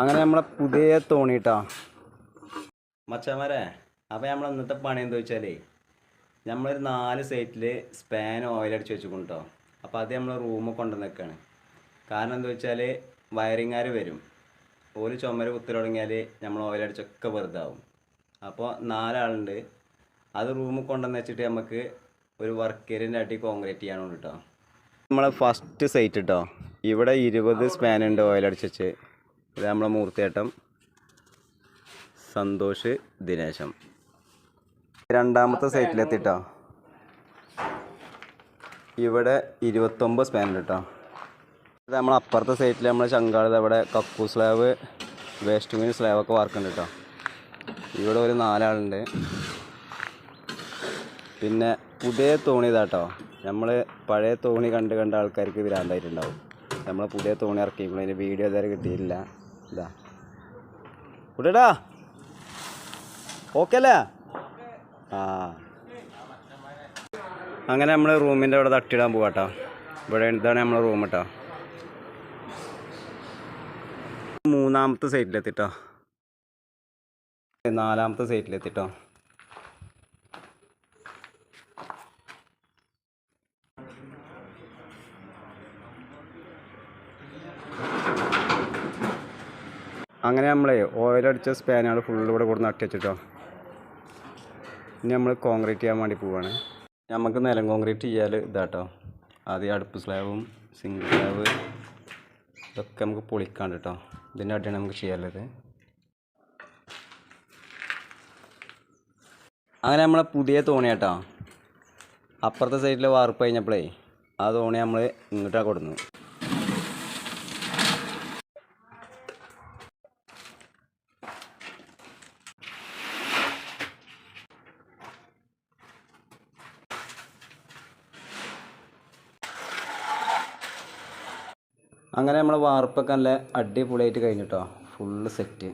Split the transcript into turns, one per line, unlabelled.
അങ്ങനെ നമ്മളെ പുതിയ തോണിട്ടാ മച്ചന്മാരെ. അപ്പോൾ നമ്മൾ ഇന്നത്തെ പണി എന്താ വെച്ചാലേ, നമ്മളൊരു 4 സൈറ്റിൽ സ്പാൻ ഓയിലടിച്ച് വെച്ചിട്ടുണ്ടോ. അപ്പോൾ അത് നമ്മൾ റൂമിൽ കൊണ്ടുവന്ന് വെക്കുകയാണ്. കാരണം എന്താ വെച്ചാൽ വയറിങ്ങാർ വരും, ഒരു ചുമര് കുത്തി തുടങ്ങിയാൽ നമ്മൾ ഓയിലടിച്ചൊക്കെ വെറുതെ ആവും. അപ്പോൾ 4 ആളുണ്ട്. അത് റൂമിൽ കൊണ്ടുവന്ന് വെച്ചിട്ട് നമുക്ക് ഒരു വർക്ക് ഏരിയൻ്റെ അടി കോൺക്രീറ്റ് ചെയ്യാനുണ്ട് കേട്ടോ. നമ്മളെ ഫസ്റ്റ് സൈറ്റ് കേട്ടോ. ഇവിടെ 20 സ്പാനുണ്ട് ഓയിലടിച്ച് വെച്ച്. ഇത് നമ്മളെ മൂർത്തിയേട്ടം, സന്തോഷ്, ദിനേശം. രണ്ടാമത്തെ സൈറ്റിലെത്തിട്ടോ. ഇവിടെ 29 സ്പാനുണ്ട് കേട്ടോ. ഇത് നമ്മൾ അപ്പുറത്തെ സൈറ്റിൽ നമ്മൾ ചങ്കാളത് അവിടെ കക്കു സ്ലാബ്, വേസ്റ്റ് മീൻ സ്ലാബൊക്കെ വാർക്കുന്നുണ്ട് കേട്ടോ. ഇവിടെ ഒരു 4 ആളുണ്ട്. പിന്നെ പുതിയ തോണി ഇതാട്ടോ. നമ്മൾ പഴയ തോണി കണ്ട് ആൾക്കാർക്ക് ഭ്രാന്തായിട്ടുണ്ടാവും. നമ്മൾ പുതിയ തോണി ഇറക്കിയപ്പോൾ അതിൻ്റെ വീഡിയോ ഇതുവരെ കിട്ടിയില്ല. ഇതാ കൂട്ടാ, ഓക്കെ അല്ലേ? ആ, അങ്ങനെ നമ്മൾ റൂമിൻ്റെ അവിടെ തട്ടിയിടാൻ പോവാട്ടോ. ഇവിടെ ഇതാണ് നമ്മളെ റൂം കേട്ടോ. മൂന്നാമത്തെ സൈറ്റിലെത്തിട്ടോ, 4ാമത്തെ സൈറ്റിലെത്തിട്ടോ. അങ്ങനെ നമ്മളെ ഓയിലടിച്ച സ്പാനുകൾ ഫുള്ള് ഇവിടെ കൂടെ നട്ടി വെച്ചിട്ടോ. ഇനി നമ്മൾ കോൺക്രീറ്റ് ചെയ്യാൻ വേണ്ടി പോവാണ്. നമുക്ക് നിലം കോൺക്രീറ്റ് ചെയ്യാൽ ഇതാട്ടോ. ആദ്യം അടുപ്പ് സ്ലാബും സിങ്ക് സ്ലാബ് ഇതൊക്കെ നമുക്ക് പൊളിക്കാണ്ട് കേട്ടോ. ഇതിൻ്റെ അടിയാണ് നമുക്ക് ചെയ്യാനുള്ളത്. അങ്ങനെ നമ്മളെ പുതിയ തോണി കേട്ടോ. അപ്പുറത്തെ സൈഡിൽ വാർപ്പ് കഴിഞ്ഞപ്പോഴേ ആ തോണി നമ്മൾ ഇങ്ങോട്ടാണ് കൊടുക്കുന്നത്. അങ്ങനെ നമ്മൾ വാർപ്പൊക്കെ നല്ല അടിപൊളിയായിട്ട് കഴിഞ്ഞിട്ടോ. Full set.